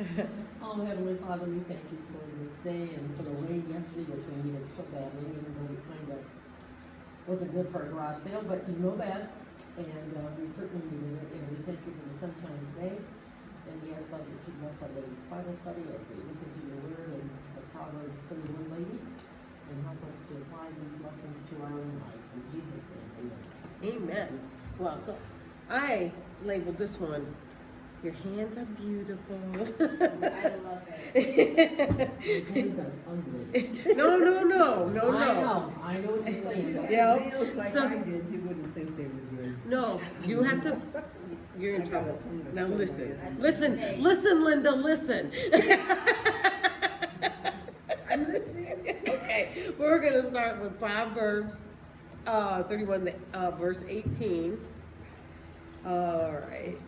Oh, Heavenly Father, we thank you for this day and for the rain yesterday, which we needed so badly, even though it kind of wasn't good for a garage sale, but you know best, and we certainly needed it, and we thank you for the sunshine today. And we ask God that you bless our ladies' Bible study as we look into your word and the Proverbs 31 lady, and help us to apply these lessons to our own lives. In Jesus' name, amen. Amen. Well, so I labeled this one, your hands are beautiful. I love it. Your hands are ugly. No. I know what you're saying. Yeah. Nails like So- I did, you wouldn't think they were good. No, you have to, you're in I got trouble. it from the Now store. listen, Linda, listen. I'm listening. Okay, we're gonna start with Proverbs 31, verse 18. All right.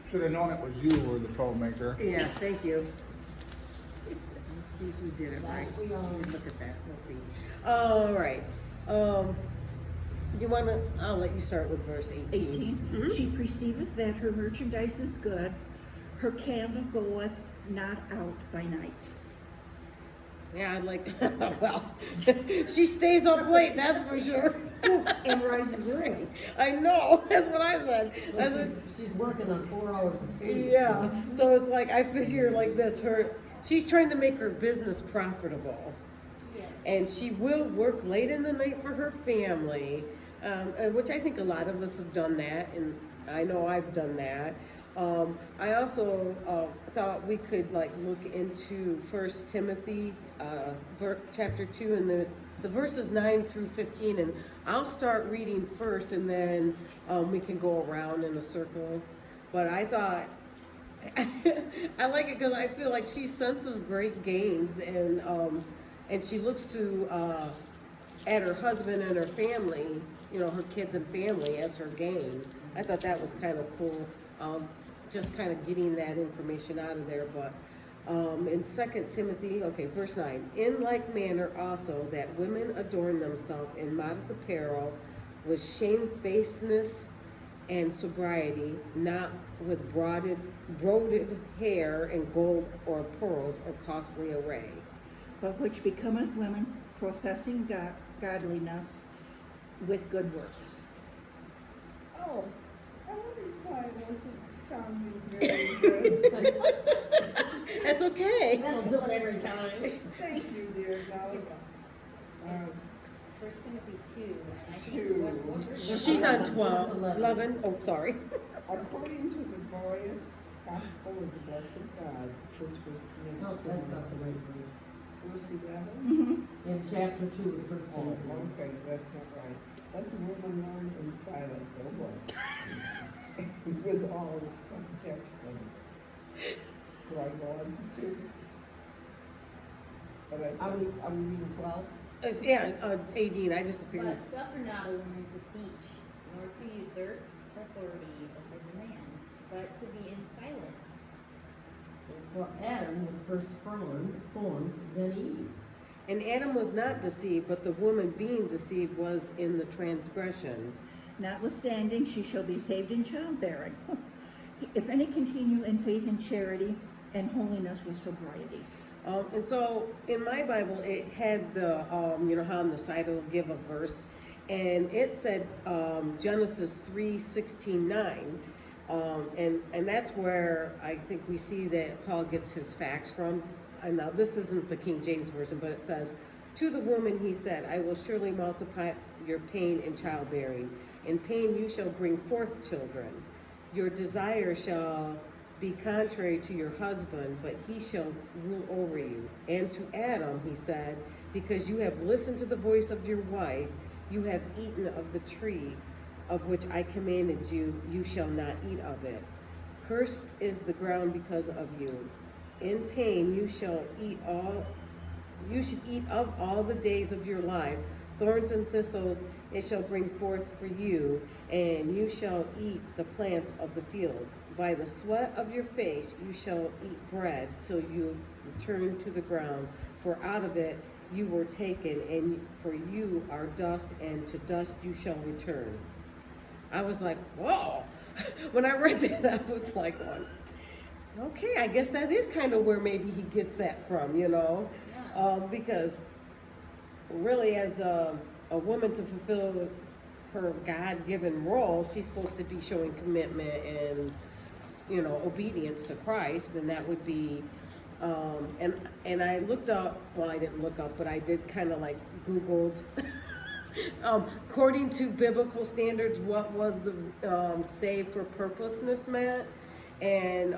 Should have known it was you who were the troublemaker. Yeah, thank you. Let's see if we did it right. We all- Look at that, let's see. All right, you wanna, I'll let you start with verse 18. 18. Mhm. She perceiveth that her merchandise is good, her candle goeth not out by night. Yeah, I'd like, well, she stays up late, that's for sure. And rises early. I know, that's what I said. I said, She's working on 4 hours of sleep. yeah, so it's like, I figure like this, she's trying to make her business profitable. Yes. And she will work late in the night for her family, which I think a lot of us have done that, and I know I've done that. I also thought we could like look into 1 Timothy chapter 2, and the verses 9 through 15, and I'll start reading first, and then we can go around in a circle. But I thought I like it because I feel like she senses great gains, and she looks to at her husband and her family, you know, her kids and family as her gain. I thought that was kind of cool, just kind of getting that information out of there. But in 2 Timothy, okay, verse 9, in like manner also that women adorn themselves in modest apparel with shamefacedness and sobriety, not with broided hair and gold or pearls or costly array. But which becometh women professing godliness with good works. Oh, I wonder why it wasn't sounding very good. That's okay. That'll do it every time. Thank you, dear God. It's 1 Timothy 2, and I think Two. what verse? She's on 12, 11, oh, sorry. According to the glorious gospel of the blessed God, which was No, that's not the right verse. Verse 11? Mm-hmm. In chapter 2 of First Oh, Timothy. okay, that's not right. Let the woman learn in silence, oh boy. With all subjection. Do I go on to 2? But I Are said, we reading 12? Yeah, 18, I just figured. But suffer not a woman to teach, nor to usurp authority over the man, but to be in silence. Well, Adam was first formed, then Eve. And Adam was not deceived, but the woman being deceived was in the transgression. Notwithstanding, she shall be saved in childbearing. If any continue in faith and charity and holiness with sobriety. And so in my Bible, it had the, you know, how on the side it'll give a verse, and it said Genesis 3:16-9. And that's where I think we see that Paul gets his facts from. And now this isn't the King James Version, but it says, to the woman he said, I will surely multiply your pain in childbearing. In pain you shall bring forth children. Your desire shall be contrary to your husband, but he shall rule over you. And to Adam he said, because you have listened to the voice of your wife, you have eaten of the tree of which I commanded you, you shall not eat of it. Cursed is the ground because of you. In pain you should eat of all the days of your life. Thorns and thistles it shall bring forth for you, and you shall eat the plants of the field. By the sweat of your face you shall eat bread till you return to the ground, for out of it you were taken, and for you are dust, and to dust you shall return. I was like, whoa. When I read that, I was like, okay, I guess that is kind of where maybe he gets that from, you know? Yeah. Because really, as a woman to fulfill her God-given role, she's supposed to be showing commitment and, you know, obedience to Christ, and that would be, and I looked up, well, I didn't look up, but I did kind of like Googled, according to biblical standards, what was the saved for purposeness meant, and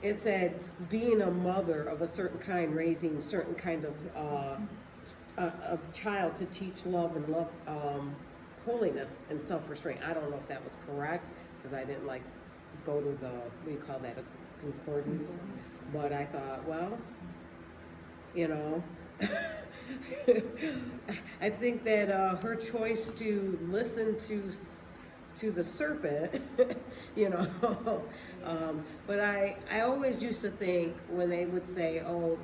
it said being a mother of a certain kind, raising certain kind of child to teach love and holiness and self-restraint. I don't know if that was correct, because I didn't like go to the, what do you call that, a concordance, but I thought, well, you know, I think that her choice to listen to the serpent, you know, but I always used to think when they would say, oh,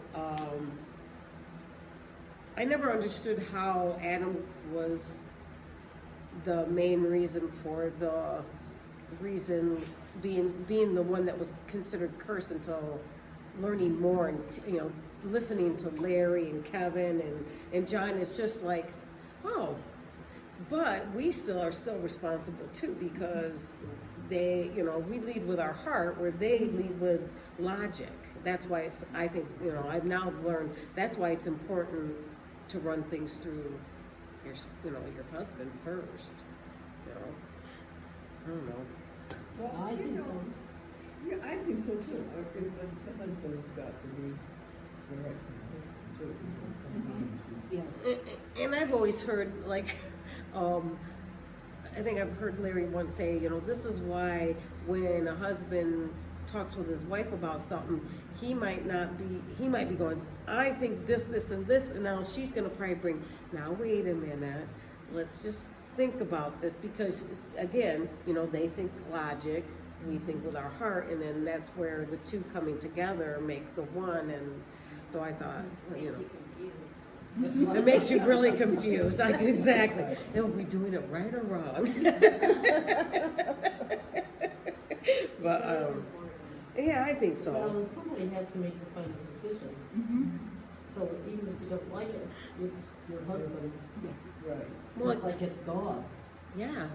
I never understood how Adam was the main reason for the reason being the one that was considered cursed until learning more and, you know, listening to Larry and Kevin and John. It's just like, oh, but we are still responsible too, because they, you know, we lead with our heart where they lead with logic. That's why it's, I think, you know, I've now learned that's why it's important to run things through your, you know, your husband first, you know. I don't know. Well, I you think know, so. yeah, I think so too. The husband's got to be the right person too. Yes. And I've always heard, like, I think I've heard Larry once say, you know, this is why when a husband talks with his wife about something, he might be going, I think this, and this, and now she's gonna probably bring, now wait a minute, let's just think about this, because again, you know, they think logic, we think with our heart, and then that's where the two coming together make the one, and so I thought, Make you know. you confused. It makes you really confused, like, exactly. Are we doing it right or wrong? But, That is important. yeah, I think Well, so. and somebody has to make the final decision, Mm-hmm. so even if you don't like it, it's your husband's, Right. Well, just like it's God's. yeah,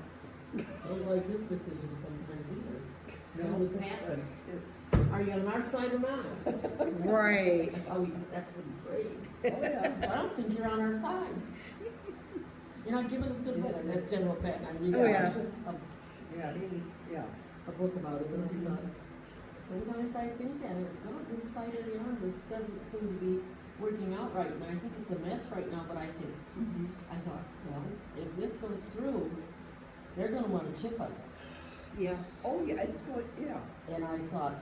I don't like his decision sometimes either. Now with Pat, are you on our side or not? right. That's what he prayed. Oh, yeah. But I don't think you're on our side. You're not giving us good hope. That's General Pat, I'm reading Oh, yeah. Yeah, yeah. a book about it, and I thought, sometimes I think that, God, this side of the arm, this doesn't seem to be working out right, and I think it's a mess right now, but I think, I thought, well, if this goes through, they're gonna wanna chip us. Yes. Oh, yeah, it's going, yeah. And I thought,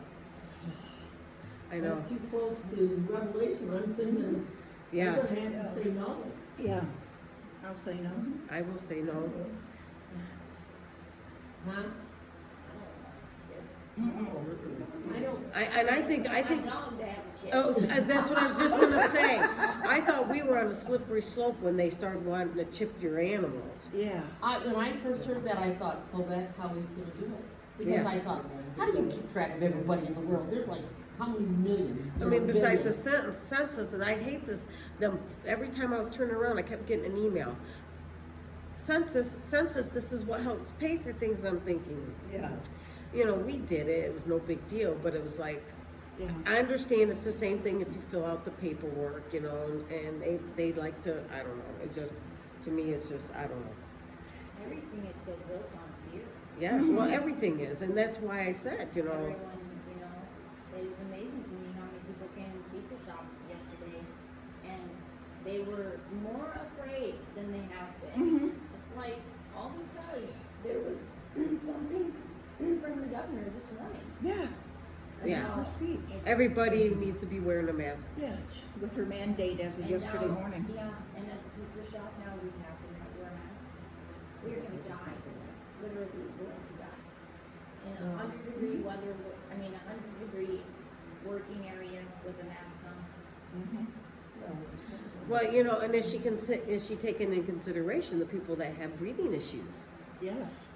I know, that's too close to Revelation, I'm thinking, yeah, they're gonna have to say no. Yeah. I'll say no. I will say no. Huh? Mm-mm. I don't, I think, My dog to have a chip. oh, that's what I was just gonna say. I thought we were on a slippery slope when they started wanting to chip your animals. Yeah. when I first heard that, I thought, so that's how he's gonna do it. Because I Yes. thought, how do you keep track of everybody in the world? There's like, how many million? I mean, besides the census, and I hate this, every time I was turning around, I kept getting an email. Census, this is what helps pay for things, and I'm thinking, Yeah. you know, we did it, it was no big deal, but it was like, Yeah. I understand it's the same thing if you fill out the paperwork, you know, and they like to, I don't know, it just, to me, it's just, I don't know. Everything is so built on fear. Yeah, well, everything is, and that's why I said, you know, Everyone, you know, it was amazing to me how many people came to the pizza shop yesterday, and they were more afraid than they have been. Mm-hmm. It's like, all because there was something from the governor this morning. Yeah. That's Yeah. how Her speech. it's- everybody needs to be wearing a mask. Yeah. With her mandate as of and yesterday now- morning. Yeah, and at the pizza shop now, we have to wear masks. We're gonna die, literally going to die. In a 100-degree weather, 100-degree working area with a mask on. Mm-hmm. Well, you know, and is she taking in consideration the people that have breathing issues? Yes.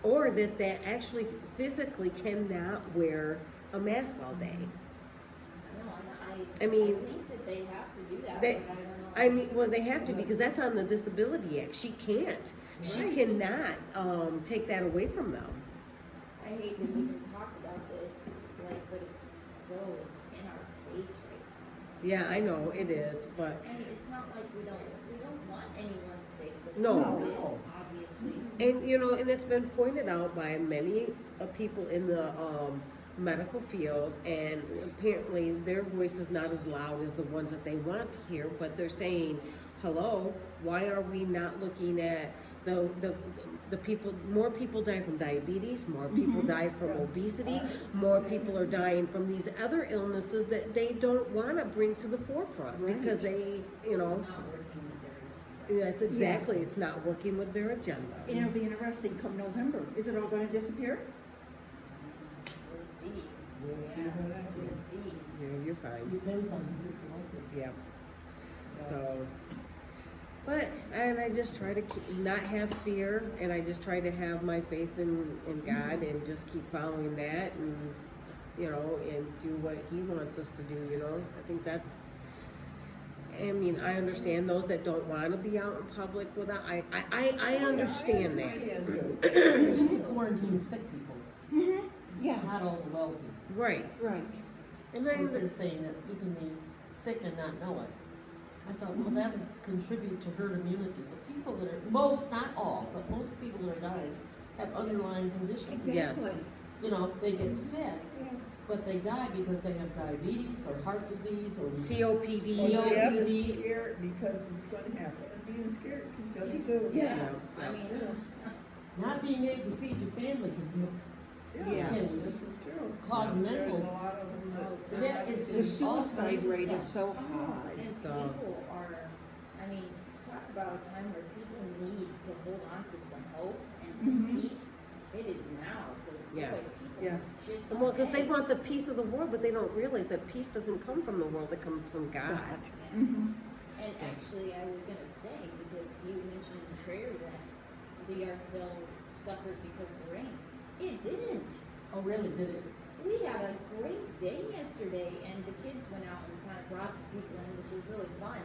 or that actually physically cannot wear a mask all day. I mean, I think that they have to do that, they- but I don't know. I mean, well, they have to because that's on the Disability Act. She can't. She Right. cannot take that away from them. I hate to even talk about this, it's like, but it's so in our face right Yeah, I know it is, but now. And it's not like we don't want anyone sick, but No. COVID, obviously. and and it's been pointed out by many people in the medical field, and apparently their voice is not as loud as the ones that they want to hear, but they're saying, hello, why are we not looking at the people? More people die from diabetes, more people die from obesity, more people are dying from these other illnesses that they don't want to bring to the forefront because they, It's not working with their. that's exactly, Yes. it's not working with their agenda. And it'll be interesting come November. Is it all gonna disappear? We'll see. We'll see Yeah, what happens. we'll see. You're fine. Depends on who it's elected. Yep. So, but, and I just try to not have fear, and I just try to have my faith in God and just keep following that and, and do what He wants us to do, I think that's, I mean, I understand those that don't want to be out in public without, I understand that. We used to quarantine sick people, Mm-hmm. Yeah, not all the well people. Right. right. And they're saying that you can be sick and not know it. I thought, well, that would contribute to herd immunity. The people that are, most, not all, but most people that are dying have underlying conditions. Yes. Exactly. They get sick, but they die because they have diabetes or heart disease or COPD. COPD. Being scared because it's gonna happen, and being scared because you do. Yeah. I mean, not being able to feed your family can Yes. This is true. Cause mental- There's a lot of them that. That is The just all suicide kinds of rate is stuff. so high. and So- people are, I mean, talk about a time where people need to hold on to some hope and some Mhm. peace. It is now, because Yeah. boy, people Yes. are just Well, on because they edge. want the peace of the world, but they don't realize that peace doesn't come from the world, it comes from God. Mm-hmm. And actually, I was gonna say, because you mentioned in prayer that the yard sale suffered because of the rain. It didn't. Oh, really, did it? We had a great day yesterday, and the kids went out and kind of brought the people in, which was really fun.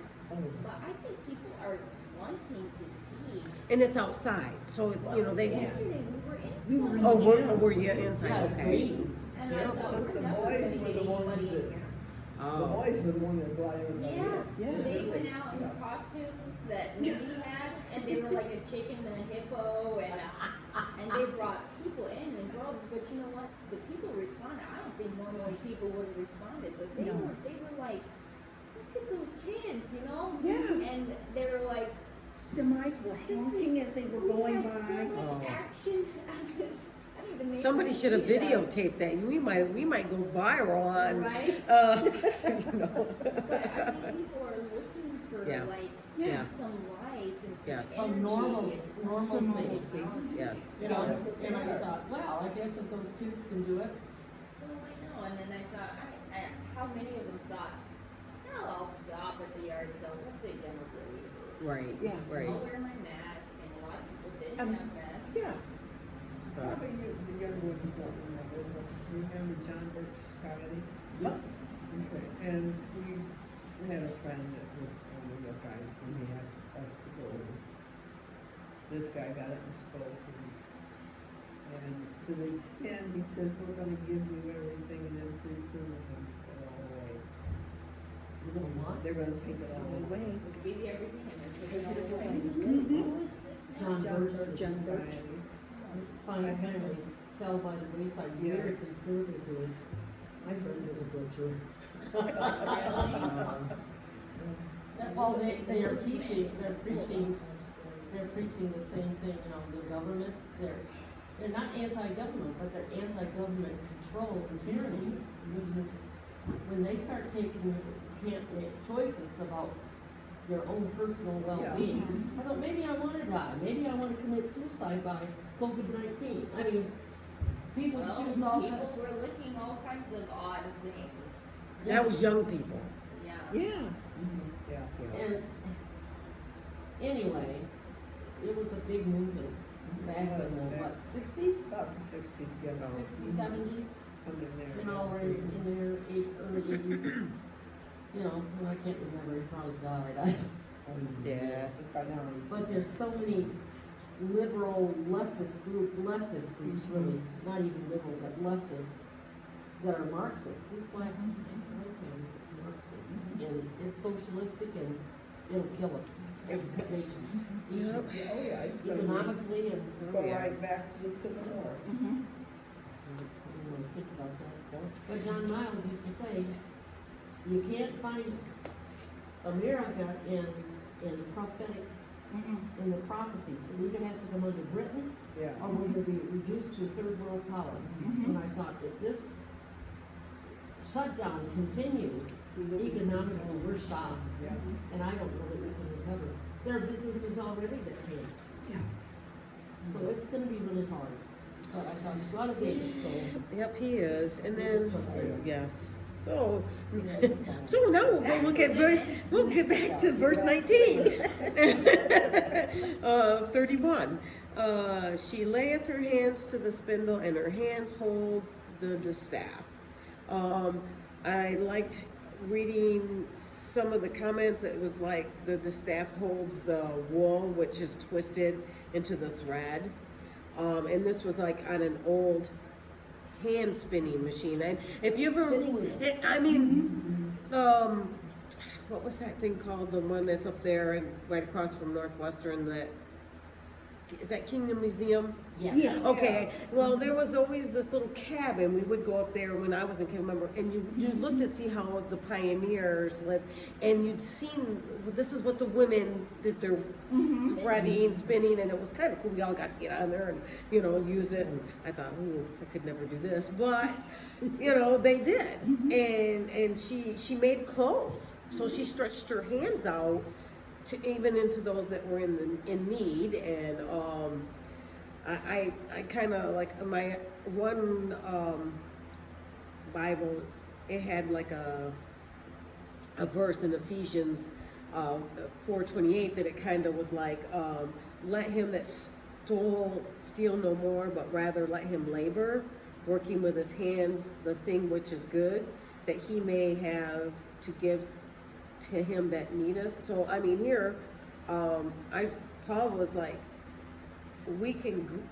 But I think people are wanting to see. And it's outside, so, they, Yesterday, we were We were inside. in oh, the were you inside, Yeah, okay. great. And I thought, But we're the never boys gonna were get the ones anybody in that- here. The Oh, boys were the one that brought everybody in. Yeah. They went out in the costumes that Mindy had, and they were like a chicken and a hippo, and they brought people in and girls. But you know what? The people responded. I don't think normally people would have responded, but they No. were like, look at those kids, Yeah. And they were like, Semis were honking as they were going we had so by. much Oh. action at this. I didn't even make somebody should have tweeted us. videotaped that, we might go viral on, Right? But, But I think people are looking for Yeah. Yeah. some life and some Yes. energy. Some and normalcy. yes. And I thought, well, I guess if those kids can do it, Well, I know, and then I thought, how many of them thought, hell, I'll stop at the yard sale, what's a Democrat? Right, Yeah. right. I'll wear my mask, and a lot of people didn't have masks. Yeah. Probably the young ones don't remember, but remember John Birch Society? yep. Okay, and we had a friend that was one of the guys, and he asked us to go over. This guy got up and spoke, and to the extent, he says, we're gonna give you everything, and then pretty soon we're gonna take it all away. You know what? They're gonna take it all away. We'll give you everything and then take it all Take it away. away. Who is this now? John Birch John Birch. Society. Fine family fell by the wayside, Yeah. very conservatively. My friend was a butcher. Well, they are teaching, they're preaching the same thing, the government, they're not anti-government, but they're anti-government control and tyranny, which is, when they start taking, can't make choices about their own personal well-being. I thought, maybe I wanna die, maybe I wanna commit suicide by COVID-19. I mean, people Well, choose all people that. were licking all kinds of odd things. That was young people. Yeah. Yeah. Yeah. And anyway, it was a big movement. back in the, what, sixties? About the sixties, yeah. Oh. 60s, 70s, Something there. you know, right in there, early 80s. You know, and I can't remember, he probably died. Yeah. But there's so many liberal leftist groups really, not even liberal, but leftists that are Marxist. This black family is Marxist, and it's socialistic, and it'll kill us as a nation. Yep. Oh, yeah, it's gonna Economically and, go right back to the Civil War. Mhm. I don't really think about that. But John Miles used to say, you can't find America in prophetic, Mm-mm. in the prophecies. It either has to come under Britain, Yeah. or we're gonna be reduced to a third world power. Mhm. And I thought, if this shutdown continues, economically, we're stopped, Yeah. and I don't know that we can recover. There are businesses already that can't. Yeah. So it's gonna be really hard. But I thought, God is able, so. Yep, he is, and we then, just trust him. yes, so, so now we'll go look at we'll get back to verse 19. 31. She layeth her hands to the spindle, and her hands hold the distaff. I liked reading some of the comments. It was like the distaff holds the wool, which is twisted into the thread. And this was like on an old hand spinning machine. And if you ever, Spinning wheel. I mean, what was that thing called? The one that's up there and right across from Northwestern, is that Kingdom Museum? Yes. Okay, well, there was always this little cabin, we would go up there when I was a kid, remember, and you looked to see how the pioneers lived, and you'd seen, this is what the women did, their threading, spinning, and it was kind of cool, we all got to get on there and, you know, use it, and I thought, ooh, I could never do this, but, you know, they did, and she made clothes, so she stretched her hands out to even into those that were in need, and, I kind of like my one Bible, it had like a verse in Ephesians 4:28 that it kind of was like, let him that steal no more, but rather let him labor, working with his hands the thing which is good, that he may have to give to him that needeth. So I mean here, Paul was like, we can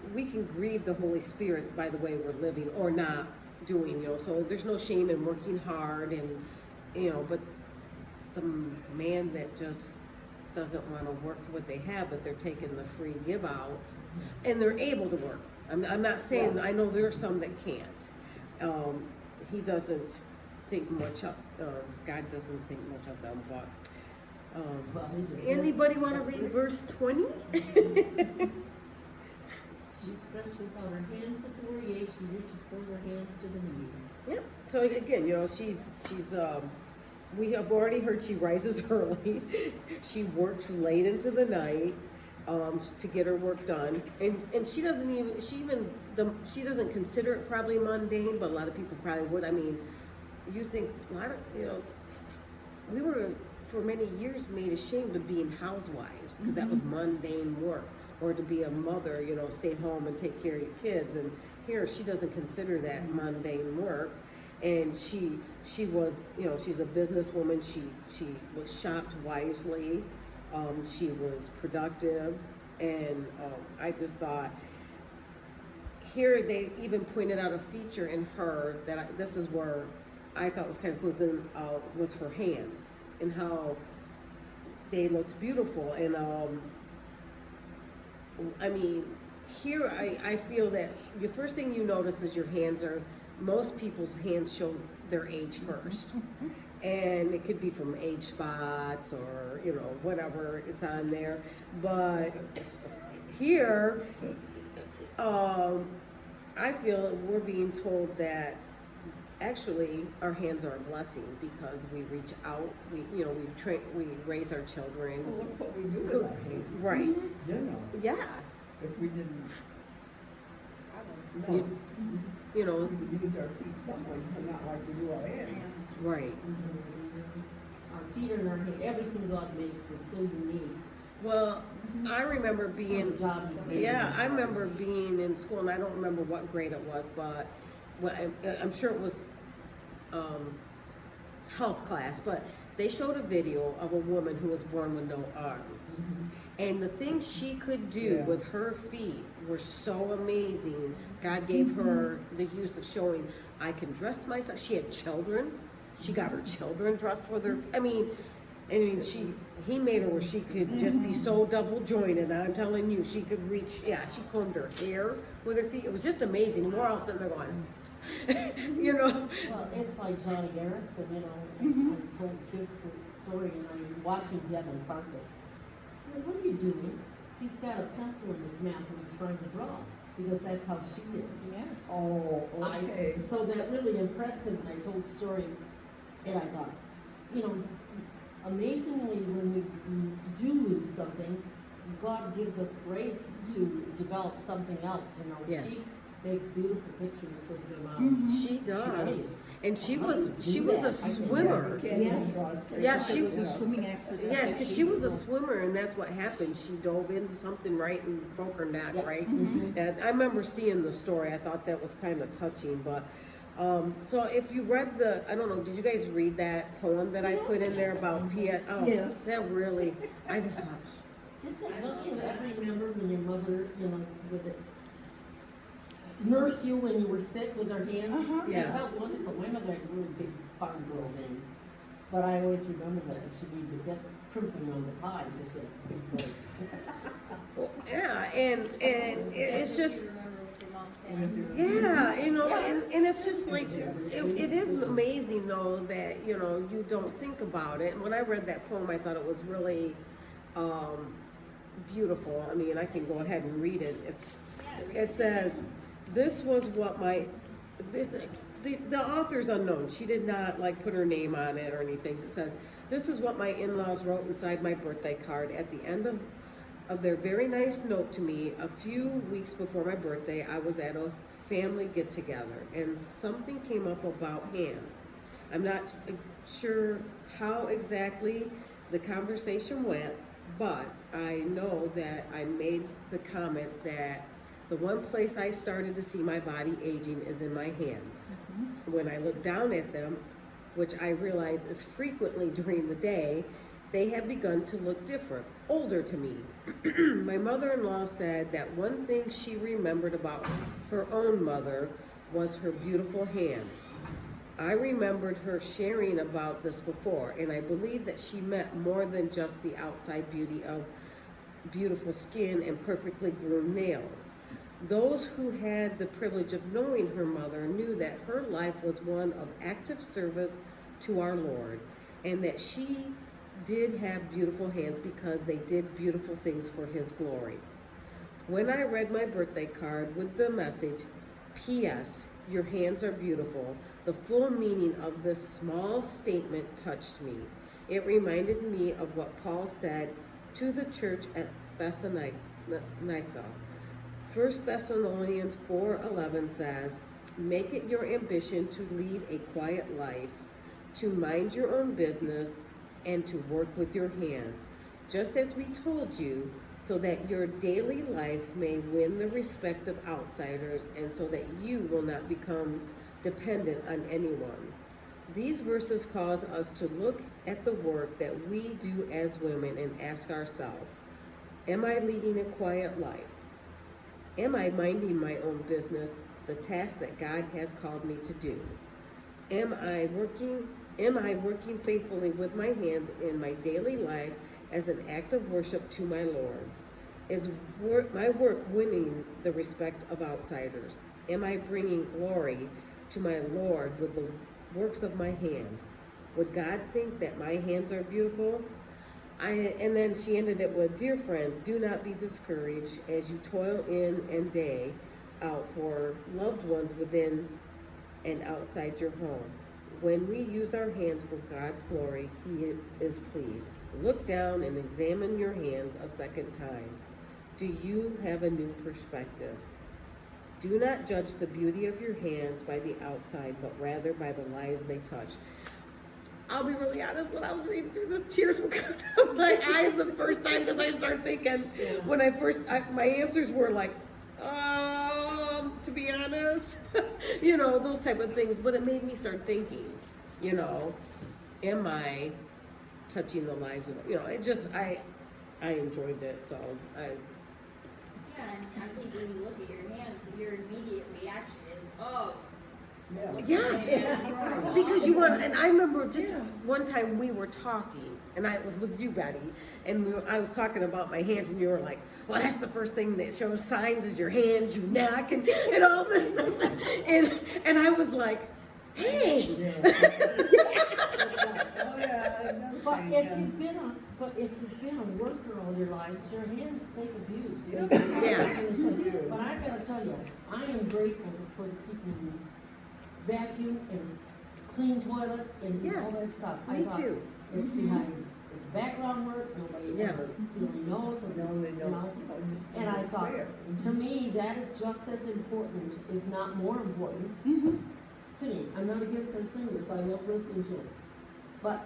grieve the Holy Spirit by the way we're living or not doing, you know, so there's no shame in working hard, and, you know, but the man that just doesn't want to work for what they have, but they're taking the free give outs, and they're able to work. I'm not saying, I know there are some that can't. He doesn't think much of, God doesn't think much of them, but, Well, he just says- anybody want to read verse 20? She stretches out her hands with the word, yea, she reaches forth her hands to the need. Yep. So again, you know, she's we have already heard she rises early. She works late into the night to get her work done, and she doesn't consider it probably mundane, but a lot of people probably would. I mean, you think a lot of, you know, we were for many years made ashamed of being housewives because that was mundane work, or to be a mother, you know, stay home and take care of your kids. And here she doesn't consider that mundane work, and she was, you know, she's a businesswoman. She was shopped wisely. She was productive, and I just thought here they even pointed out a feature in her that this is where I thought was kind of cool. Was her hands and how they looked beautiful, and I mean, here I feel that the first thing you notice is your hands are, most people's hands show their age first. And it could be from age spots or, you know, whatever it's on there. But here, I feel we're being told that actually our hands are a blessing because we reach out, we raise our children. Well, look what we do with our hands. Right. You know, Yeah. if we didn't, You- You know, we could use our feet somewhere, but not like we do our hands. right. Our feet and our hands, everything God makes is so unique. Well, I remember being, Good job you did. yeah, I remember being in school, and I don't remember what grade it was, but I'm sure it was health class, but they showed a video of a woman who was born with no arms. And the things she could do Yeah. with her feet were so amazing. God gave her the use of showing, I can dress myself. She had children. She got her children dressed with her. He made her where she could just be so double jointed. I'm telling you, she could reach, she combed her hair with her feet. It was just amazing. We're all sitting there going, you know. Well, it's like Johnny Erickson, you know, I told the kids the story, and I'm watching Devin Farkas. What are you doing? He's got a pencil in his mouth and he's trying to draw, because that's how she is. Yes. Oh, okay. So that really impressed him, and I told the story, and I thought, you know, amazingly, when we do lose something, God gives us grace to develop something else, you know. Yes. She makes beautiful pictures with her mom. She does. does. And she How was do you do a that? I think swimmer. Yes. Yeah, She was a swimming accident. Yeah, because she was a swimmer, and that's what happened. She dove into something right and broke her neck, Yep. right? Mhm. And I remember seeing the story. I thought that was kind of touching. But so if you read I don't know, did you guys read that poem that I put in there about Pia? Oh, Yes. that really, I just thought, Don't you ever remember when your mother, you know, would nurse you when you were sick with her hands? Uh-huh. Yes. It felt wonderful. My mother had really big farm girl hands. But I always remember that she would be the best crimping on the pie because she had big legs. well, yeah, and it's just. You remember what your mom said. Yeah, you know, and it's just like, it is amazing though that, you know, you don't think about it. And when I read that poem, I thought it was really beautiful. I mean, I can go ahead and read it. It says, this was what the author's unknown. She did not like put her name on it or anything. It says, this is what my in-laws wrote inside my birthday card at the end of their very nice note to me. A few weeks before my birthday, I was at a family get-together, and something came up about hands. I'm not sure how exactly the conversation went, but I know that I made the comment that the one place I started to see my body aging is in my hands. When I look down at them, which I realize is frequently during the day, they have begun to look different, older to me. My mother-in-law said that one thing she remembered about her own mother was her beautiful hands. I remembered her sharing about this before, and I believe that she meant more than just the outside beauty of beautiful skin and perfectly groomed nails. Those who had the privilege of knowing her mother knew that her life was one of active service to our Lord, and that she did have beautiful hands because they did beautiful things for His glory. When I read my birthday card with the message, P.S., your hands are beautiful, the full meaning of this small statement touched me. It reminded me of what Paul said to the church at Thessalonica. 1 Thessalonians 4:11 says, make it your ambition to lead a quiet life, to mind your own business, and to work with your hands, just as we told you, so that your daily life may win the respect of outsiders, and so that you will not become dependent on anyone. These verses cause us to look at the work that we do as women and ask ourselves, am I leading a quiet life? Am I minding my own business, the task that God has called me to do? Am I working faithfully with my hands in my daily life as an act of worship to my Lord? Is my work winning the respect of outsiders? Am I bringing glory to my Lord with the works of my hand? Would God think that my hands are beautiful? And then she ended it with, dear friends, do not be discouraged as you toil in and day out for loved ones within and outside your home. When we use our hands for God's glory, He is pleased. Look down and examine your hands a second time. Do you have a new perspective? Do not judge the beauty of your hands by the outside, but rather by the lives they touch. I'll be really honest, when I was reading through this, tears would come down my eyes the first time, because I started thinking, when my answers were like, to be honest, you know, those type of things, but it made me start thinking, you know, am I touching the lives of, you know, it just, I enjoyed it, so Yeah, and I think when you look at your hands, your immediate reaction is, oh. yes, because you want, and I remember just Yeah. one time we were talking, and I was with you, Betty, and I was talking about my hands, and you were like, well, that's the first thing that shows signs is your hands, your neck, and all this stuff, and I was like, dang. Oh, yeah, I know. But if you've been a worker all your lives, your hands take abuse. Yeah. But I gotta tell you, I am grateful for the people who vacuum and clean toilets and do all that stuff. I Me thought too. It's behind, it's background work, nobody ever Yes. really knows, and, No, they you don't. know. Just And I thought, swear. to me, that is just as important, if not more important, singing. I'm not against our singers, I love listening to them. But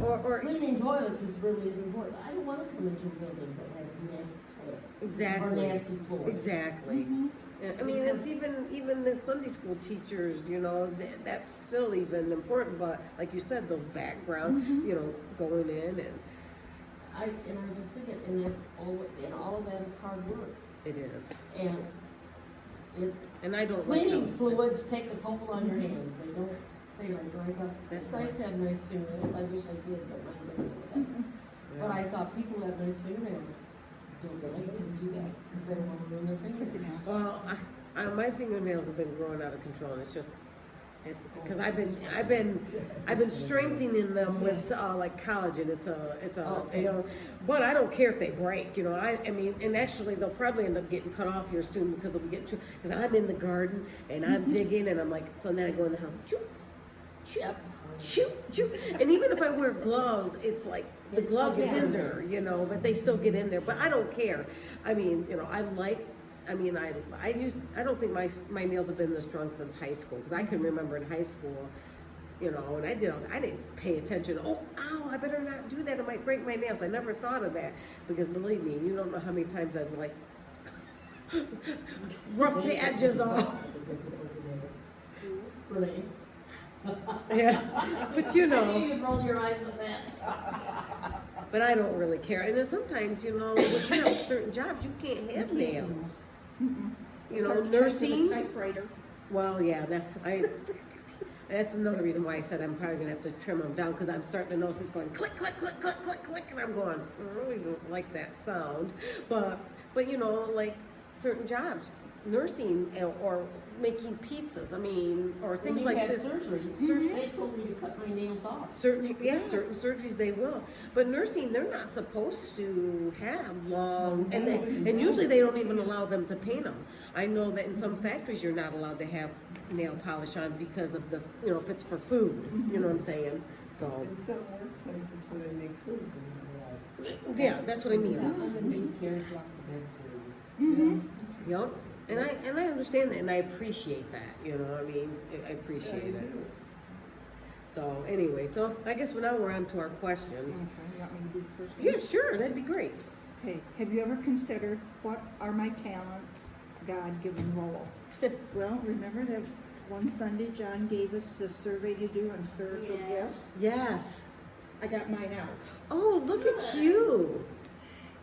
Or cleaning toilets is really as important. I don't wanna come into a building that has nasty toilets. Exactly. Or nasty floors. exactly. Yeah, I mean, it's even the Sunday school teachers, you know, that's still even important, but like you said, those background, you know, going in, and I just think it, and that's all, and all of that is hard work. it is. And And I don't cleaning like fluids take a toll on your hands, they don't stay nice, and I thought, it's That's nice to have nice fingernails, I wish I did, but mine don't do that. But I thought people who have nice fingernails don't like to do that, because they don't wanna ruin their fingernails. Well, my fingernails have been growing out of control, and it's because I've been strengthening them with like collagen. It's a you know, but I don't care if they break. You know, I mean, and actually they'll probably end up getting cut off here soon because they'll be getting because I'm in the garden and I'm digging and I'm like, so then I go in the house, choo, choo, Yep. choo, choo, and even if I wear gloves, it's like the It's gloves still in hinder, you know, but they still get in there. But I don't care. I mean, you know, I don't think my nails have been this strong since high school, because I can remember in high school, you know, and I didn't pay attention. Oh, ow, I better not do that. It might break my nails. I never thought of that, because believe me, you don't know how many times I've like roughed the edges off. Really? Yeah, but you I know, knew you'd roll your eyes at that. but I don't really care. And then sometimes, you know, with certain jobs, you can't have nails. You know, nursing. Typewriter. Well, yeah, that's another reason why I said I'm probably gonna have to trim them down, because I'm starting to notice it's going click, click, click, click, click, click, and I'm going, I really don't like that sound. But you know, like certain jobs, nursing or making pizzas, I mean, or things When you like had this. surgery, they told me to cut my nails off. Certain surgeries they will, but nursing, they're not supposed to have long, and usually they don't even allow them to paint them. I know that in some factories you're not allowed to have nail polish on because of the, you know, if it's for food, you know what I'm saying? So In some workplaces where they make food, they're not allowed. yeah, that's what I mean. Underneath carries lots of bacteria. Yep. And I understand that, and I appreciate that. You know, I mean, I appreciate Yeah, it. you do. So anyway, so I guess now we're on to our questions. Okay, you want me to do the first one? Yeah, sure, that'd be great. Okay, have you ever considered what are my talents, God-given role? Well, remember that one Sunday John gave us the survey to do on spiritual Yeah. gifts? Yes. I got mine out. Oh, look at you.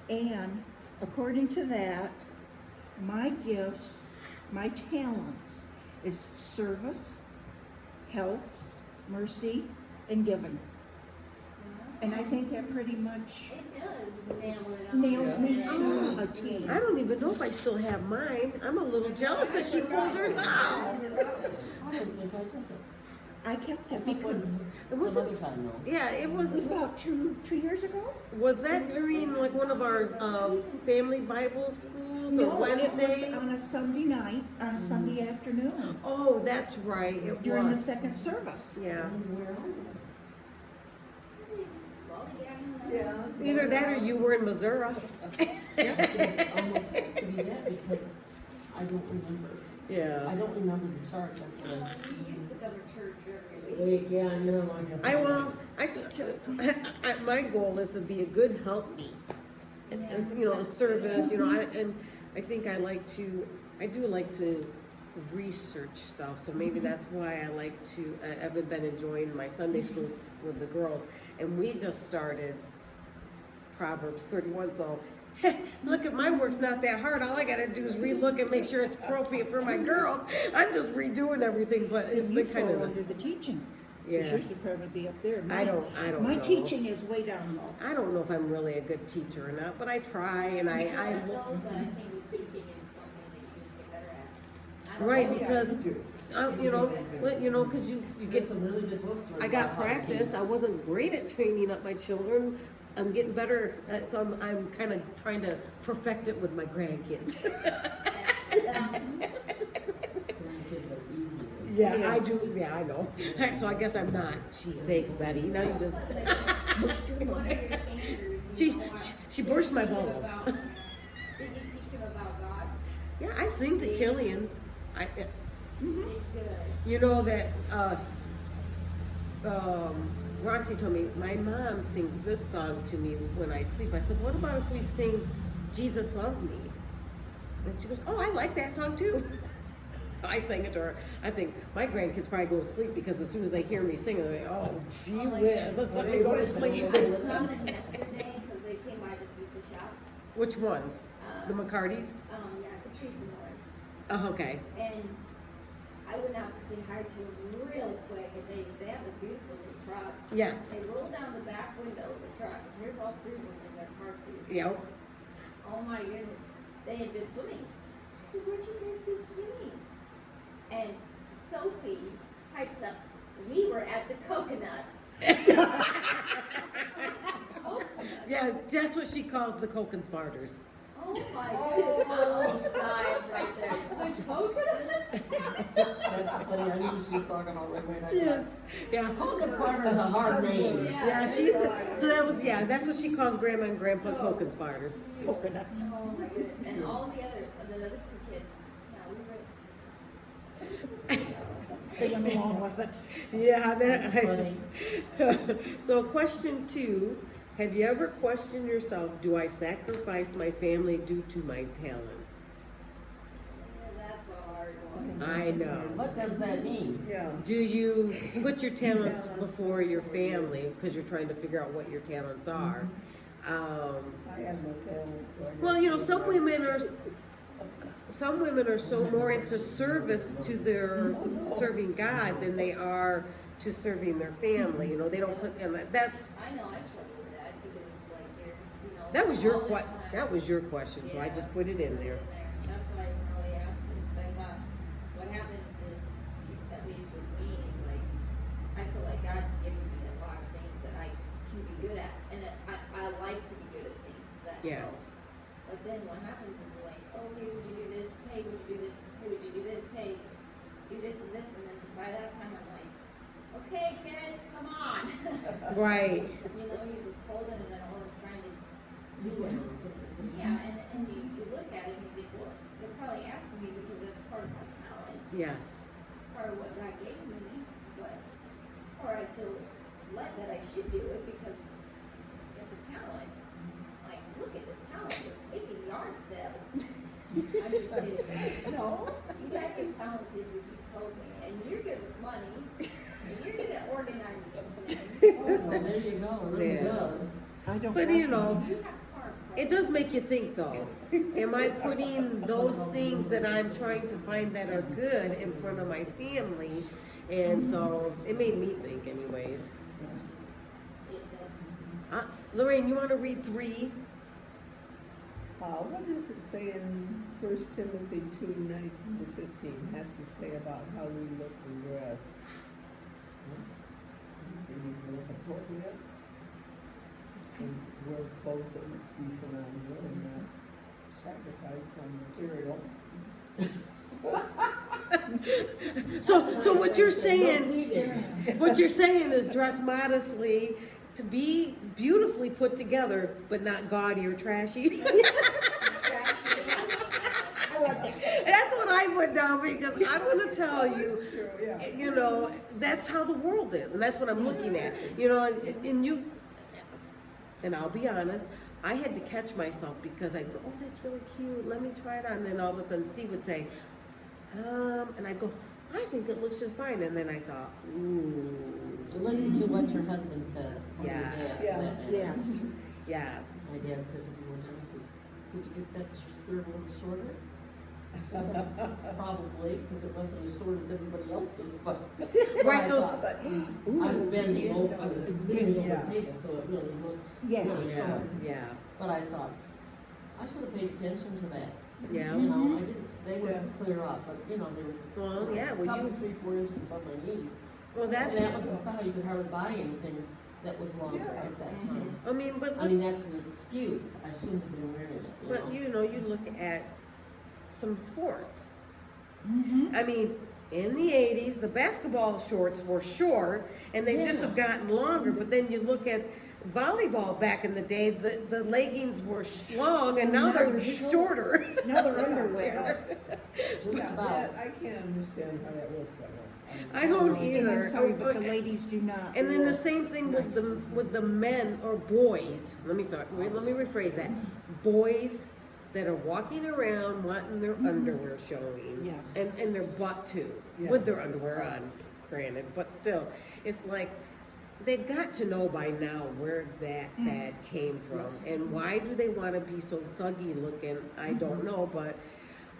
And according to that, my gifts, my talents is service, helps, mercy, and giving. And I think that pretty much It does nail it nails on. me Yeah. to a T. I don't even know if I still have mine. I'm a little jealous that she pulled hers out. I don't think I did it. I kept I it think because It some wasn't. other time though. Yeah, it it was was. about two years ago. Was that during like one of our family Bible schools or No, it was Wednesday? on a Sunday night, on a Sunday afternoon, Oh, that's right. It during the was. second service. Yeah. Where I was. Well, yeah. Yeah. Either that or you were in Missouri. Almost has to be that because I don't remember. I Yeah. don't remember the chart, that's what You used to go to church every week. Wait, yeah, I know. I My goal is to be a good helpmeet, and, you know, a service, you know, and I think I do like to research stuff, so maybe that's why I like to, I've been enjoying my Sunday school with the girls, and we just started Proverbs 31, so look at my work's not that hard. All I gotta do is relook and make sure it's appropriate for my girls. I'm just redoing everything, but it's And you been kind fall of under the teaching. yeah. Because you're supposed to be up there. I don't My know. teaching is way down low. I don't know if I'm really a good teacher or not, but I try and I know that I think with teaching is something that you just get better at. I don't right know. because you know, because you Get get. some really good books. I got practice. I wasn't great at training up my children. I'm getting better, so I'm kind of trying to perfect it with my grandkids. Kids are easy. Yeah, I Yes. do. Yeah, I know. So I guess I'm not. Gee, thanks, Betty. Now you just. What are your standards? She You know, she did burst you my teach him bubble. about- Did you teach him about God? Yeah, I sing to Killian. Did You know that Roxy told me my mom sings this song to me when I sleep. I said, "What about if we sing Jesus Loves Me?" And she goes, "Oh, I like that song too." So I sang it to her. I think my grandkids probably go to sleep because as soon as they hear me sing, they're like, "Oh, gee whiz, let's let me go to sleep." I saw them yesterday because they came by the pizza shop. Which ones? The McCartys? Yeah, Catrice and Lawrence. Oh, okay. And I went out to say hi to them real quick, and they have a beautiful new truck. Yes. They roll down the back window of the truck, and here's all three of them in their car seats. Yep. Oh my goodness, they had been swimming. I said, "Where'd you guys go swimming?" And Sophie pipes up, "We were at the coconuts." Coconuts. Yeah, that's what she calls the coke and sparters. Oh my goodness, I almost died right there. Which coconuts? That's funny, I knew she was talking about Red Wing. Yeah. Yeah. Coke and Sparter is a hard name. Yeah, she's so that was that's what she calls Grandma and Grandpa Coke and Sparter. Coconuts. Oh my goodness, and all the other two kids, we were. They went along with it. Yeah, That's funny. So question 2, have you ever questioned yourself, do I sacrifice my family due to my talent? That's a hard one. I know. What does that mean? Yeah. Do you put your talents before your family because you're trying to figure out what your talents are? I have no talent, so I guess. Well, you know, some women are so more into service to their serving God than they are to serving their family. You know, they don't put, and that's, I know, I struggle with that because it's like you're, you know. that was your all the time. that was your question, so I just put it in there. That's what I really asked, and I thought, what happens is, at least with me, is like, I feel like God's given me a lot of things that I can be good at, and that I like to be good at things, that Yeah. helps. But then what happens is like, oh, hey, would you do this? Hey, would you do this? Hey, would you do this? Hey, do this and this, and then by that time I'm like, okay, kids, come on. Right. You know, you just hold it, and then all I'm trying to do it. Mm-hmm. Yeah, and you look at it and you think, well, they're probably asking me because that's part of my talents. Yes. Part of what God gave me, but, or I feel led that I should do it because of the talent. Like, look at the talent, we're making yard sales. I'm just kidding. No. You guys are talented, as you told me, and you're good with money, and you're good at organizing things. Oh, well, there you go, really Yeah. good. I don't. But have you know, one. You have car it does make you think though. Am I putting those things that I'm trying to find that are good in front of my family? And so it made me think anyways. It does. Lorraine, you want to read 3? What does it say in 1 Timothy 2:19-15 have to say about how we look and dress? We need to look appropriate and wear clothes that look decent on you and not sacrifice on material. So what you're saying is dress modestly, to be beautifully put together, but not gaudy or trashy. That's what I put down because I'm gonna tell you, That's true, yeah. you know, that's how the world is, and that's what I'm looking at. You know, and you, and I'll be honest, I had to catch myself because I'd go, oh, that's really cute, let me try it on, and then all of a sudden Steve would say, and I'd go, I think it looks just fine, and then I thought, ooh, Listen to what your husband says, or your Yeah. dad, for Yeah. that matter. Yes. yes. My dad said to me one time, he said, could you get that skirt a little shorter? I said, probably, because it wasn't as short as everybody else's, but. Right, I those- thought, But, I was bending over, I was leaning over Yeah. the table, so it really looked Yeah. really Yeah, short. yeah, But I thought, I should have paid attention to that. yeah. You know, I didn't, they Yeah. wouldn't clear up, but, you know, they were. Well, yeah, well, Couple, you- 3, 4 inches above my knees. Well, And that that's, was the style, you could hardly buy anything that was longer Yeah. at that time. I mean, but I look, mean, that's an excuse, I shouldn't have been wearing it, you know? but you know, you look at some sports. Mhm. I mean, in the 80s, the basketball shorts were short, and they just Yeah. have gotten longer. But then you look at volleyball back in the day, the leggings were long, and now Now they're they're short. shorter. Now they're underwear. Just yeah, about. that, I can't understand how that works that way. I don't And either. I'm sorry, but the ladies do not. And then the look same thing with nice. the men or boys. Let me rephrase that. Boys that are walking around wanting their underwear showing. Yes. And their butt too, Yeah. with their underwear on, granted, but still, it's like, they've got to know by now where that fad came from. Yes. And why do they wanna be so thuggy looking? I don't know, but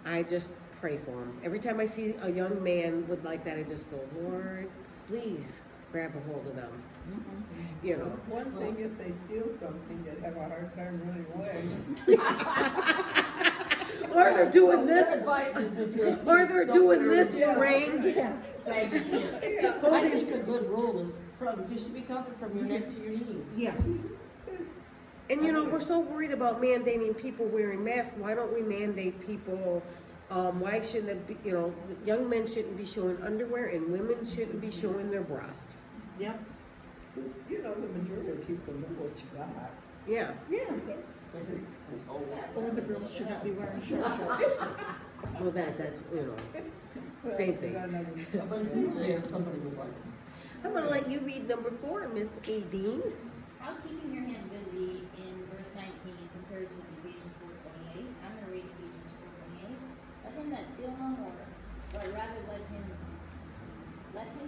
I just pray for them. Every time I see a young man with like that, I just go, Lord, please grab a hold of them. You know. One thing, if they steal something, they'd have a hard time running away. Or they're doing Their this, advice is if you're. or they're doing this, Yeah. Lorraine. Yeah. Saggy pants. Yeah. I think a good rule is you should be covered from your neck to your knees. Yes. And you know, we're so worried about mandating people wearing masks. Why don't we mandate people, why shouldn't it be, you know, young men shouldn't be showing underwear and women shouldn't be showing their breast? Yep. Because, you know, the majority of people know what you got. Yeah. Yeah. Or the girls should not be wearing short shorts. Well, that's, you know, same thing. But if you're there, somebody would like it. I'm gonna let you read number 4, Miss Adine. How keeping your hands busy in verse 19 compares with Ephesians 4:28. I'm gonna read Ephesians 4:28. Let him that steal no more, but rather let him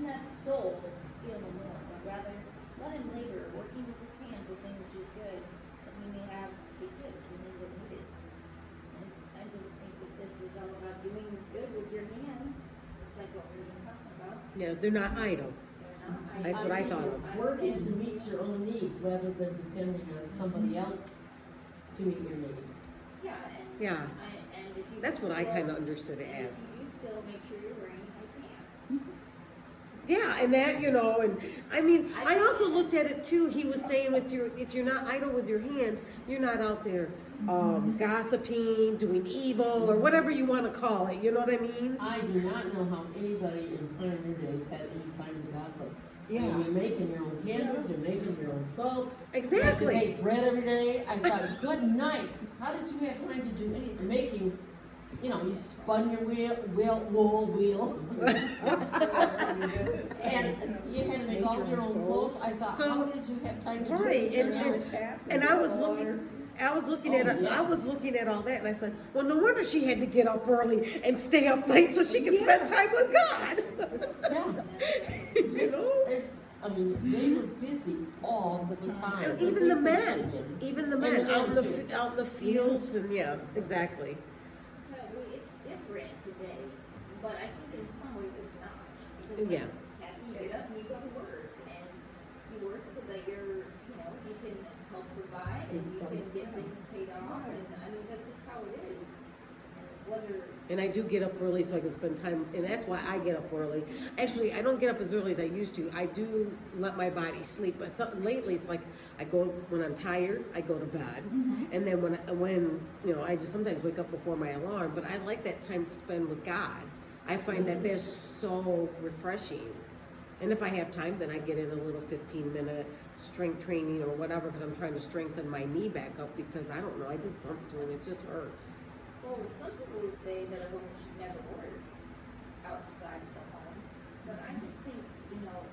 that stole steal no more, but rather let him labor, working with his hands the thing which is good, that he may have to give to him that needed. And I just think that this is all about doing good with your hands, just like what we've been talking about. Yeah, they're not idle. They're not That's what I think thought. it's working to meet your own needs rather than depending on somebody else to meet your needs. Yeah, and. Yeah. And if you. That's what I still- kind of understood it and as. if you do still, make sure you're wearing tight pants. Yeah, and that, you know, and I mean, I also looked at it too. He was saying if you're not idle with your hands, you're not out there gossiping, doing evil, or whatever you want to call it. You know what I mean? I do not know how anybody in pioneer days had any time to gossip. I Yeah. mean, you're making your own candles, you're making your own soap. You Exactly. bake bread every day. I thought, good night. How did you have time to do anything? Making, you know, you spun your wool wheel. And you had to make all your own clothes. I thought, So- how did you have time to do Right, it? and I was looking at it, yeah. I was looking at all that, and I said, well, no wonder she had to get up early and stay up late so she could spend time with God. Yeah. Just, I mean, they were busy all the time. And even the Every men, second. even the And men the out in the men, too. out in the fields, and yeah, exactly. It's different today, but I think in some ways it's not. Because Yeah. Kathy, you get up and you go to work, and you work so that you can help provide, and you can get things paid off, and I mean, that's just how it is. And whether, And I do get up early so I can spend time, and that's why I get up early. Actually, I don't get up as early as I used to. I do let my body sleep, but lately it's like I go when I'm tired, I go to bed, and then when you know, I just sometimes wake up before my alarm. But I like that time to spend with God. I find that they're so refreshing. And if I have time, then I get in a little 15-minute strength training or whatever, because I'm trying to strengthen my knee back up because I don't know, I did something and it just hurts. Well, some people would say that a woman should never work outside of the home, but I just think, you know,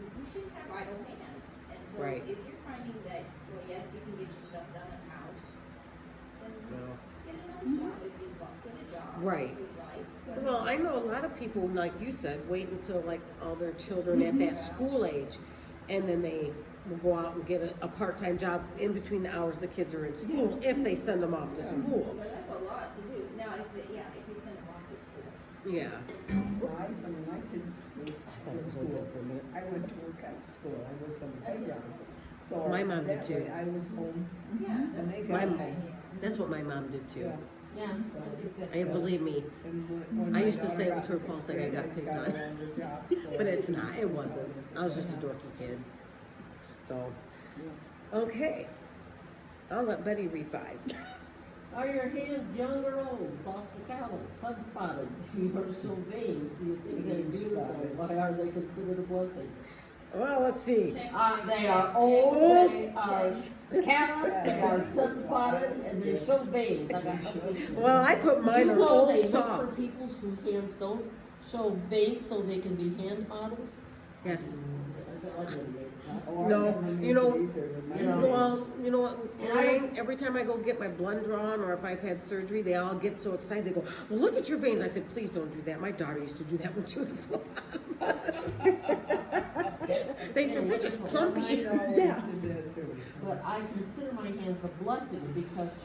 you should have idle hands. And so Right. if you're finding that, well, yes, you can get your stuff done at the house, then No. get another job if you want, get a job. Right. If you'd like, but- Well, I know a lot of people, like you said, wait until like all their children at that school age, and then they will go out and get a part-time job in between the hours the kids are in school, if they send them off to school. But that's a lot to do. Now, if you send them off to school. Yeah. When my kids was thought it in was school, open for a minute. I went to work at school, I worked on the playground. So My mom did that too. way I was home, Yeah, and that's they a got good My- idea. That's what my mom did too. yeah. Yeah, I think that's. And believe me, And when I my used to daughter say it got was her sixth fault that I grade, got picked got on. her the job, so- but it's not, it wasn't. I was just a dorky kid. So, Yeah. okay. I'll let Betty read 5. Are your hands young or old, soft or callous, sun-spotted, do you show veins, do you think they're beautiful, why are they considered a blessing? Well, let's see. They are old, they are callous, they are sun-spotted, and they show veins, I got nothing. Well, I put mine You are know they old look for soft. people whose hands don't show veins so they can be hand models? Yes. Oh, I No, never knew you know, that either, but you know, my- Well, you know what, And I Lorraine, every time I go get my blood drawn or if I've had surgery, they all get so excited. They go, well, look at your veins. I said, please don't do that. My daughter used to do that when she was a They said, they're just plumpy. Mine always Yes. did that too. But I consider my hands a blessing because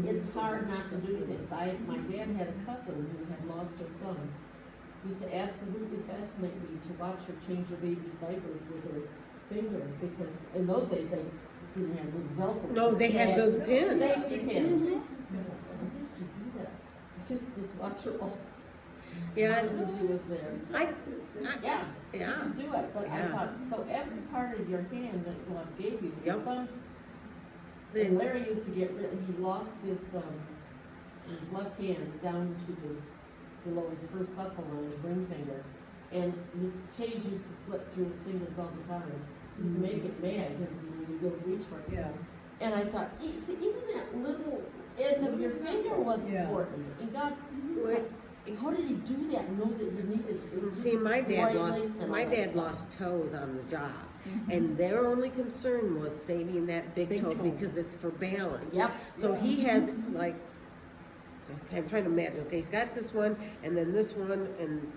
it's hard not to do things. My dad had a cousin who had lost her thumb. It used to absolutely fascinate me to watch her change her baby's diapers with her fingers because in those days they didn't have little Velcro. No, they had those pins. Safety pins. Why did she do that? Just watch her all Yeah, when she was there. Yeah, she Yeah. could do it, but I Yeah. thought, so every part of your hand that God gave you, your Yep. thumbs, Then- and Larry used to get rid, he lost his left hand down to his, below his first knuckle on his ring finger, and his change used to slip through his fingers all the time. It used to make it mad, because you go to reach for it. Yeah. And I thought, see, even that little end of your finger was Yeah. important, and God, Wait. how did he do that, know that you needed? See, my dad right lost, length and my all that dad stuff. lost toes on the job. And their only concern was saving that big Big toe toe. because it's for balance. Yep. So he has like, okay, I'm trying to imagine, okay, he's got this one and then this one and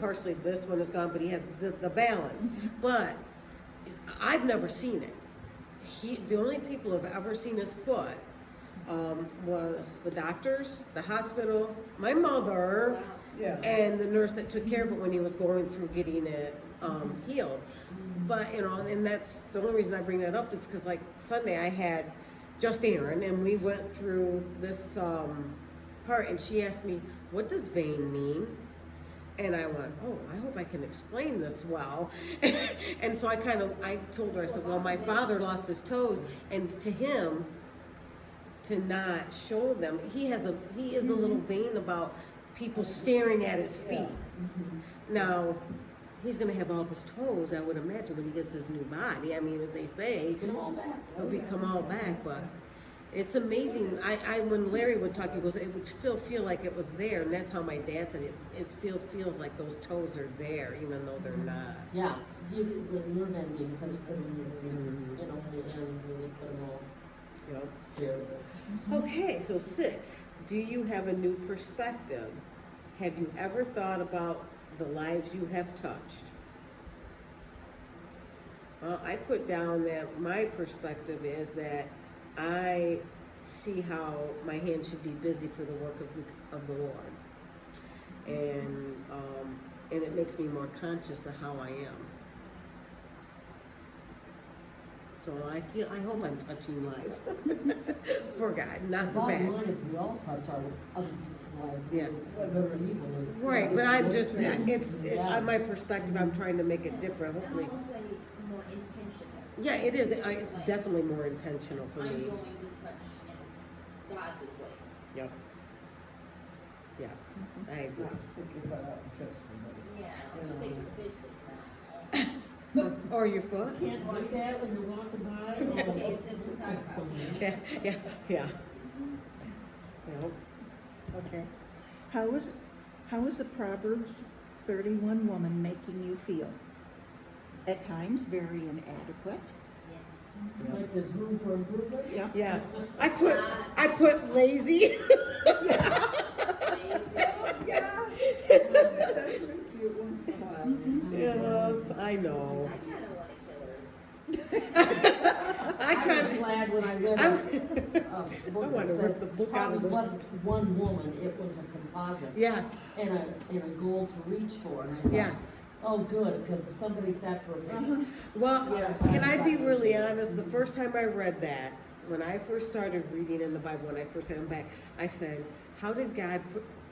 partially this one is gone, but he has the balance. But I've never seen it. The only people who've ever seen his foot, was the doctors, the hospital, my mother, Wow. Yeah. and the nurse that took care of it when he was going through getting it healed. But, you know, and that's the only reason I bring that up is because like Sunday I had just Erin and we went through this part and she asked me, what does vein mean? And I went, oh, I hope I can explain this well. And so I told her, I said, well, my father lost his toes and to him, to not show them, he is a little vain about people staring at his feet. Now, he's gonna have all of his toes, I would imagine, when he gets his new body. I mean, if they say Get them all back. he'll become all back, but it's amazing. When Larry would talk, he goes, it would still feel like it was there, and that's how my dad said it. It still feels like those toes are there, even though they're not. Yeah, the nerve endings are still in, you know, in the ends when they put them all Yep. together. Okay, so 6, do you have a new perspective? Have you ever thought about the lives you have touched? Well, I put down that my perspective is that I see how my hands should be busy for the work of the Lord. And it makes me more conscious of how I am. So I hope I'm touching lives for God, not for Bottom bad. line is we all touch our other people's lives. Yeah. It's good or evil. It's- Right, but I'm just, Yeah. on my perspective, I'm trying to make it different, And hopefully. almost like more intentional. Yeah, it is, it's definitely more intentional for I'm me. going to touch in a godly way. Yep. Yes, I agree. Not stick your butt out and touch somebody. Yeah, You know. stick your fist in Or your foot? Can't do that when you're walking by. In this case, since we're talking about Yeah, yeah, yeah. Nope. Okay. How is the Proverbs 31 woman making you feel? At times very inadequate. Yes. Like there's room for improvement? Yeah. Yes. I put lazy. Yeah, that's so cute once in a while. Yes, I I know. kinda wanna kill her. I was kind glad when I read I a book wanna that rip said the it book out probably of the- wasn't one woman, it was a composite. yes, And a goal to reach for, and I thought, yes. oh, good, because if somebody's that perfect. Uh-huh. Well, Yes. can I be really honest? The first time I read that, when I first started reading in the Bible, when I first came back, I said, how did God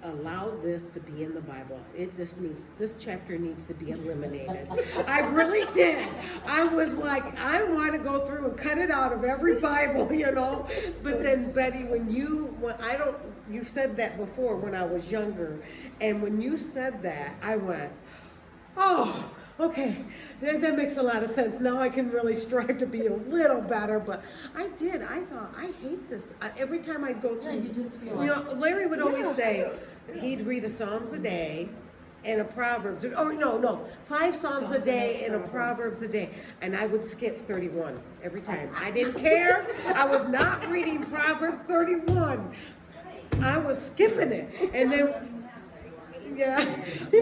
allow this to be in the Bible? This chapter needs to be eliminated. I really did. I was like, I want to go through and cut it out of every Bible, you know? But then Betty, you said that before when I was younger, and when you said that, I went, oh, okay, that makes a lot of sense. Now I can really strive to be a little better, but I thought, I hate this. Every time I go Yeah, through, you just feel you like, know, Larry would always Yeah. say, he'd read a Psalms a day and a Proverbs, or no, 5 Psalms a day and a Proverbs a day. And I would skip 31 every time. I didn't care. I was not reading Proverbs 31. I was skipping it. And then, yeah,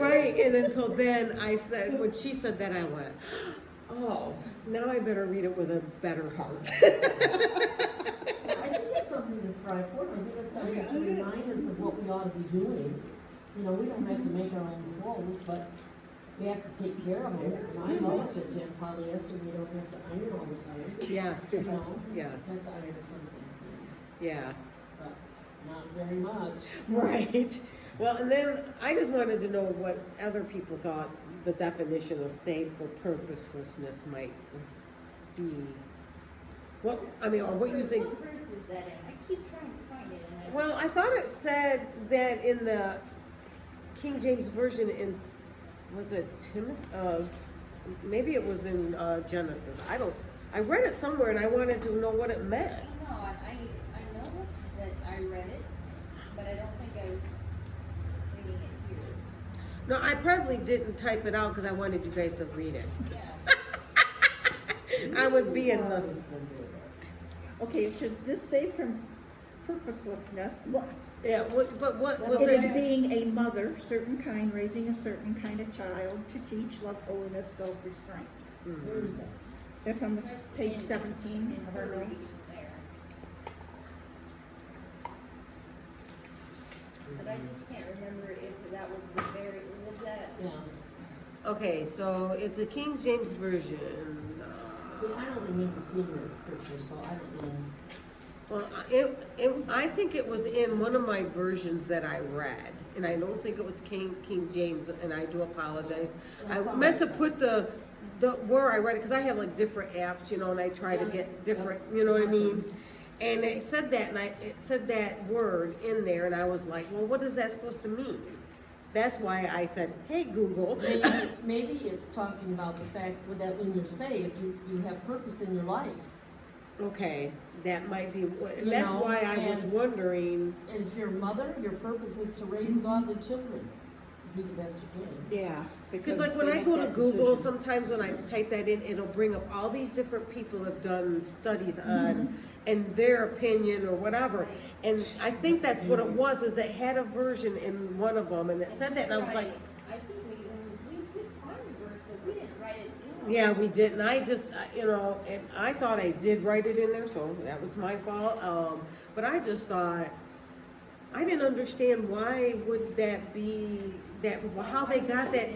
right. And until then, I said, when she said that, I went, oh, now I better read it with a better heart. I think it's something to strive for, I think it's something to remind us of what we ought to be doing. You know, we don't have to make our own clothes, but we have to take care of them. And I love that you have polyester, we don't have to iron all the time. Yes, You know, yes, have to iron some things, yeah. but not very much. Right. Well, and then I just wanted to know what other people thought the definition of saved for purposelessness might be. What, I mean, or what you think. What verse is that in? I keep trying to find it and I. Well, I thought it said that in the King James Version in, was it maybe it was in Genesis. I read it somewhere and I wanted to know what it meant. I don't know, I know that I read it, but I don't think I was reading it here. No, I probably didn't type it out because I wanted you guys to read it. Yeah. I was being Okay, it says this saved from purposelessness. yeah, but what was It is it? being a mother, certain kind, raising a certain kind of child to teach love, holiness, self-restraint. Where is that? That's on the That's page in- 17 in of our her reading notes. there. But I just can't remember if that was the very, was that? Yeah, Okay, so if the King James Version, see, I don't remember seeing that scripture, so I don't know. well, I think it was in one of my versions that I read, and I don't think it was King James, and I do apologize. That's I all meant to right. put the where I read it, because I have like different apps, you know, and I try to Yes. get different, you know what I mean? And it said that, and it said that word in there, and I was like, well, what is that supposed to mean? That's why I said, hey, Google. Maybe it's talking about the fact that when you're saved, you have purpose in your life. Okay, that might be, You that's know, why I was and- wondering, And if you're a mother, your purpose is to raise godly children. Be the best you can. Yeah. because like when they I make go to that Google, decision. sometimes when I type that in, it'll bring up all these different people have done studies on, and their opinion or whatever. And I think that's what it was, is it had a version in one of them, and it said that, and I was like, I think we did find the verse, but we didn't write it down. yeah, we didn't. I just, you know, and I thought I did write it in there, so that was my fault. But I just thought, I didn't understand why would that be, that, how they got that.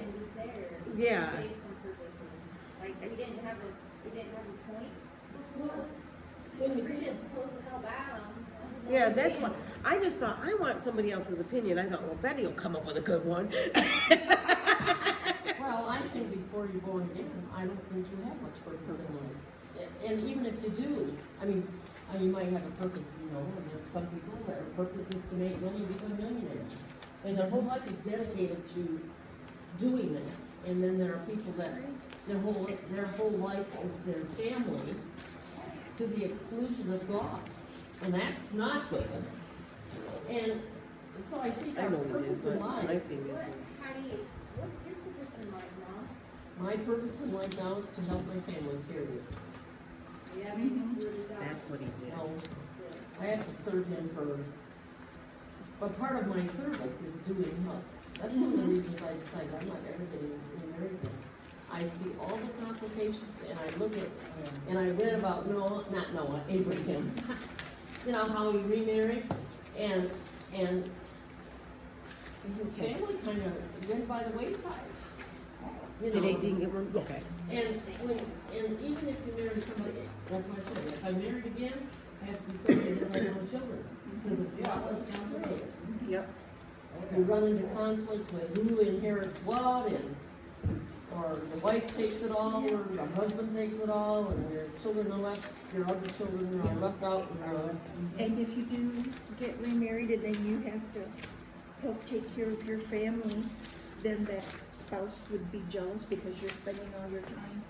Yeah. Saved from purposes, like, we didn't have a point before. We're just supposed to help Adam. Yeah, that's what, I just thought, I want somebody else's opinion. I thought, well, Betty will come up with a good one. Well, I think before you're born again, I don't think you have much purpose in life. And even if you do, I mean, you might have a purpose, you know, and there are some people, their purpose is to make money, become millionaires. And their whole life is dedicated to doing that. And then there are people that their whole life is their family to the exclusion of God. And that's not good. And so I think I our know it is, purpose in but my life, thing What, is, Heidi, what's your purpose in life, Mom? my purpose in life now is to help my family, period. Yeah, he's really got. that's what he did. You know, I have to serve him first. But part of my service is doing help. That's one of the reasons I decided I'm not ever getting remarried again. I see all the complications and I look at, and I read about Noah, not Noah, Abraham. You know, how he remarried and his family kind of went by the wayside. You Did they know, didn't get one? Yes. and even if you marry somebody, that's why I said, if I'm married again, I have to be somebody that has no children, because it's a lot less complicated. Yep. You run into conflict with who inherits what, and, or the wife takes it all, or the husband takes it all, and your children are left, your other children are left out, And if you do get remarried and then you have to help take care of your family, then that spouse would be jealous because you're spending all your time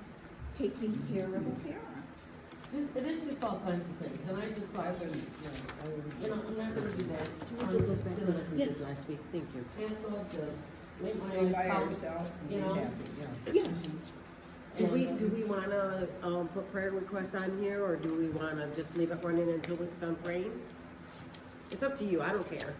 taking care of a parent. there's just all kinds of things, and I just thought, you know, I'm not gonna do that. I'm just gonna Yes. Last week, thank you. ask God to make Go my by house, yourself and you be know. happy, yeah. Yes. Do we wanna, put prayer request on here, or do we wanna just leave it running until we're done praying? It's up to you, I don't care.